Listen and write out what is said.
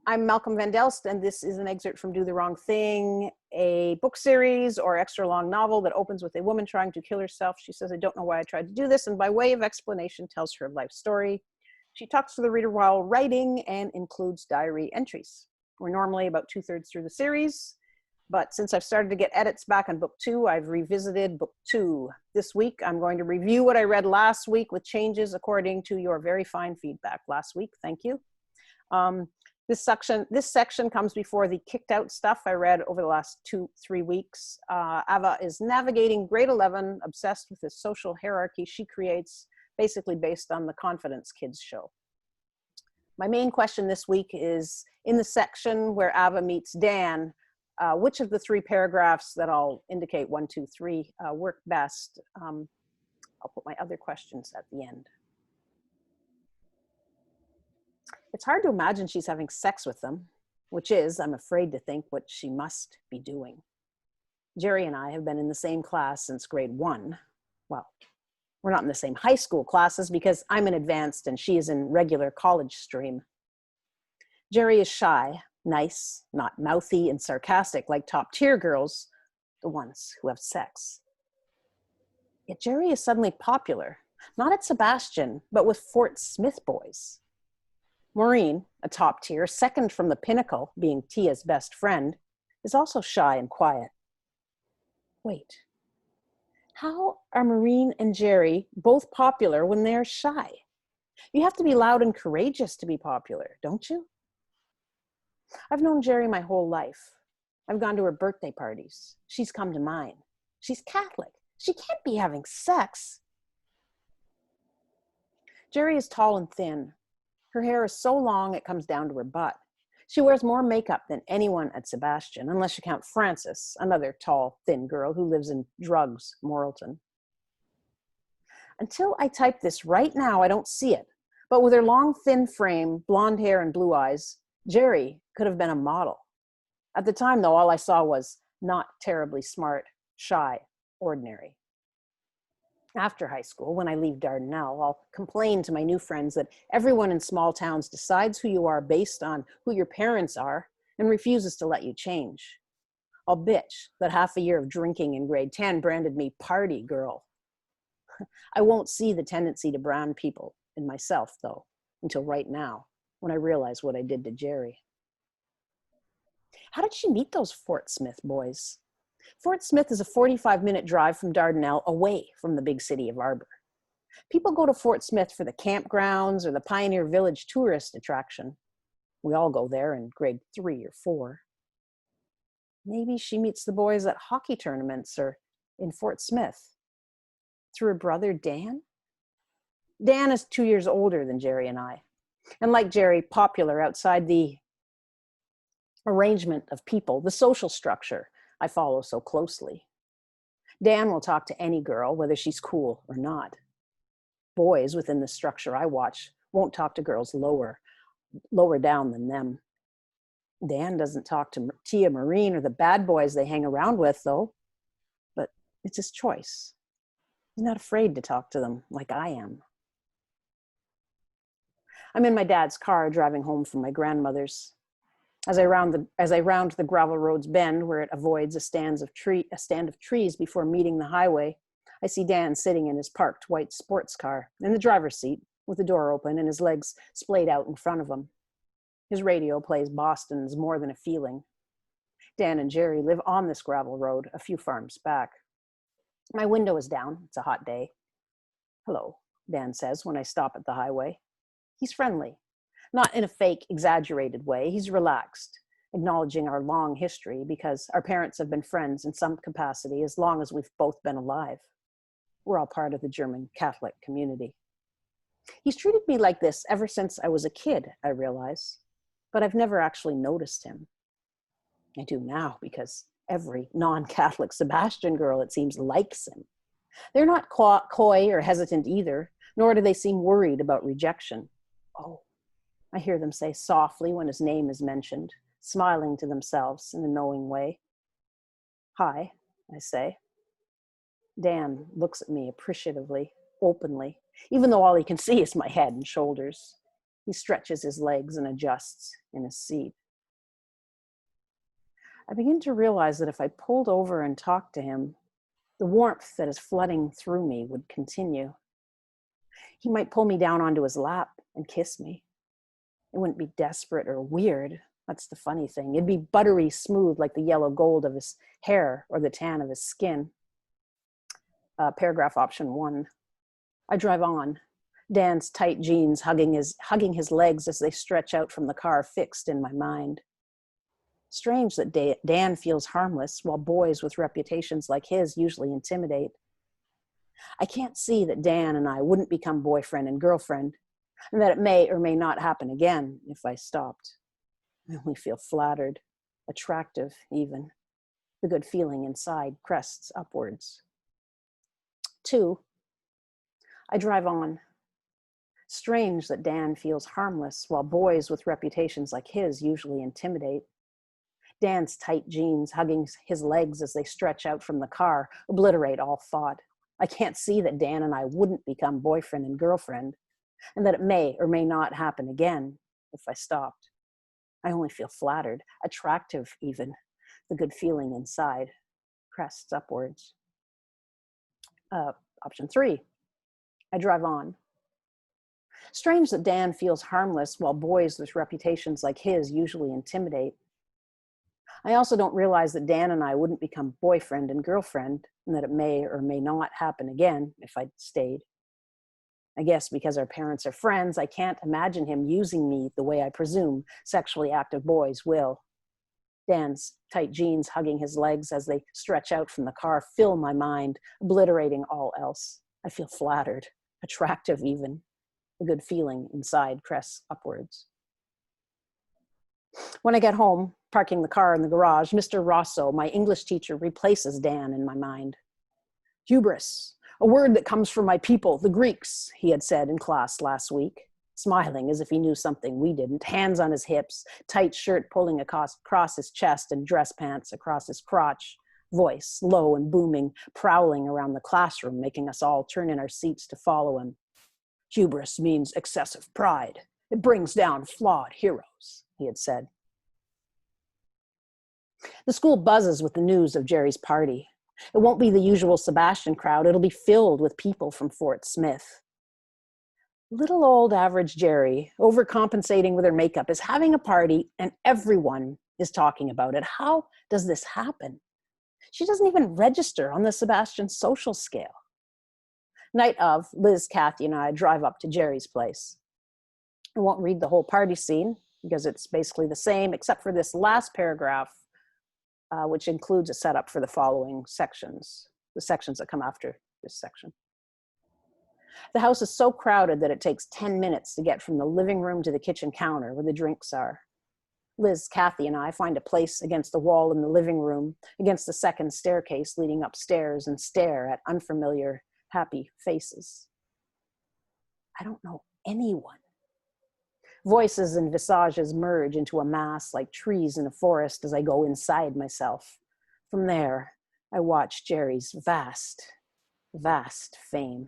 I'm Malcolm Van Delst, and this is an excerpt from Do the Wrong Thing, a book series or extra long novel that opens with a woman trying to kill herself. She says, I don't know why I tried to do this, and by way of explanation tells her life story. She talks to the reader while writing and includes diary entries. We're normally about 2/3 through the series, but since I've started to get edits back on book 2, I've revisited book 2. This week, I'm going to review what I read last week with changes according to your very fine feedback last week. Thank you. This section comes before the kicked out stuff I read over the last 2-3 weeks. Ava is navigating grade 11, obsessed with the social hierarchy she creates, basically based on the Confidence Kids show. My main question this week is, in the section where Ava meets Dan, which of the 3 paragraphs that I'll indicate 1, 2, 3 work best? I'll put my other questions at the end. It's hard to imagine she's having sex with them, which is, I'm afraid to think, what she must be doing. Gerry and I have been in the same class since grade 1. Well, we're not in the same high school classes because I'm in advanced and she is in regular college stream. Gerry is shy, nice, not mouthy and sarcastic like top tier girls, the ones who have sex. Yet Gerry is suddenly popular, not at Sebastian, but with Fort Smith boys. Maureen, a top tier, second from the pinnacle, being Tia's best friend, is also shy and quiet. Wait, how are Maureen and Gerry both popular when they're shy? You have to be loud and courageous to be popular, don't you? I've known Gerry my whole life. I've gone to her birthday parties. She's come to mine. She's Catholic. She can't be having sex. Gerry is tall and thin. Her hair is so long it comes down to her butt. She wears more makeup than anyone at Sebastian, unless you count Frances, another tall, thin girl who lives in Drugs, Morrilton. Until I type this right now, I don't see it. But with her long, thin frame, blonde hair, and blue eyes, Gerry could have been a model. At the time, though, all I saw was not terribly smart, shy, ordinary. After high school, when I leave Dardanelle, I'll complain to my new friends that everyone in small towns decides who you are based on who your parents are and refuses to let you change. I'll bitch that half a year of drinking in grade 10 branded me party girl. I won't see the tendency to brown people in myself, though, until right now, when I realize what I did to Gerry. How did she meet those Fort Smith boys? Fort Smith is a 45-minute drive from Dardanelle, away from the big city of Arbor. People go to Fort Smith for the campgrounds or the Pioneer Village tourist attraction. We all go there in grade 3 or 4. Maybe she meets the boys at hockey tournaments or in Fort Smith. Through her brother, Dan? Dan is 2 years older than Gerry and I. And like Gerry, popular outside the arrangement of people, the social structure I follow so closely. Dan will talk to any girl, whether she's cool or not. Boys within the structure I watch won't talk to girls lower down than them. Dan doesn't talk to Tia, Maureen, or the bad boys they hang around with, though. But it's his choice. He's not afraid to talk to them like I am. I'm in my dad's car driving home from my grandmother's. As I round the gravel road's bend where it avoids a stand of trees before meeting the highway, I see Dan sitting in his parked white sports car in the driver's seat with the door open and his legs splayed out in front of him. His radio plays Boston's More Than a Feeling. Dan and Gerry live on this gravel road a few farms back. My window is down. It's a hot day. Hello, Dan says when I stop at the highway. He's friendly. Not in a fake, exaggerated way. He's relaxed, acknowledging our long history because our parents have been friends in some capacity as long as we've both been alive. We're all part of the German Catholic community. He's treated me like this ever since I was a kid, I realize, but I've never actually noticed him. I do now because every non-Catholic Sebastian girl, it seems, likes him. They're not coy or hesitant either, nor do they seem worried about rejection. Oh, I hear them say softly when his name is mentioned, smiling to themselves in a knowing way. Hi, I say. Dan looks at me appreciatively, openly, even though all he can see is my head and shoulders. He stretches his legs and adjusts in his seat. I begin to realize that if I pulled over and talked to him, the warmth that is flooding through me would continue. He might pull me down onto his lap and kiss me. It wouldn't be desperate or weird. That's the funny thing. It'd be buttery smooth like the yellow gold of his hair or the tan of his skin. Paragraph option 1. I drive on. Dan's tight jeans hugging his legs as they stretch out from the car, fixed in my mind. Strange that Dan feels harmless while boys with reputations like his usually intimidate. I can't see that Dan and I wouldn't become boyfriend and girlfriend, and that it may or may not happen again if I stopped. I only feel flattered, attractive even. The good feeling inside crests upwards. 2. I drive on. Strange that Dan feels harmless while boys with reputations like his usually intimidate. Dan's tight jeans hugging his legs as they stretch out from the car obliterate all thought. I can't see that Dan and I wouldn't become boyfriend and girlfriend, and that it may or may not happen again if I stopped. I only feel flattered, attractive even. The good feeling inside crests upwards. Option 3. I drive on. Strange that Dan feels harmless while boys with reputations like his usually intimidate. I also don't realize that Dan and I wouldn't become boyfriend and girlfriend, and that it may or may not happen again if I'd stayed. I guess because our parents are friends, I can't imagine him using me the way I presume sexually active boys will. Dan's tight jeans hugging his legs as they stretch out from the car fill my mind, obliterating all else. I feel flattered, attractive even. The good feeling inside crests upwards. When I get home, parking the car in the garage, Mr. Rosso, my English teacher, replaces Dan in my mind. Hubris, a word that comes from my people, the Greeks, he had said in class last week, smiling as if he knew something we didn't, hands on his hips, tight shirt pulling across his chest and dress pants across his crotch, voice low and booming, prowling around the classroom, making us all turn in our seats to follow him. Hubris means excessive pride. It brings down flawed heroes, he had said. The school buzzes with the news of Gerry's party. It won't be the usual Sebastian crowd. It'll be filled with people from Fort Smith. Little old average Gerry, overcompensating with her makeup, is having a party and everyone is talking about it. How does this happen? She doesn't even register on the Sebastian social scale. Night of, Liz, Kathy, and I drive up to Gerry's place. I won't read the whole party scene because it's basically the same except for this last paragraph, which includes a setup for the following sections, the sections that come after this section. The house is so crowded that it takes 10 minutes to get from the living room to the kitchen counter where the drinks are. Liz, Kathy, and I find a place against the wall in the living room, against the second staircase leading upstairs, and stare at unfamiliar, happy faces. I don't know anyone. Voices and visages merge into a mass like trees in a forest as I go inside myself. From there, I watch Gerry's vast, vast fame.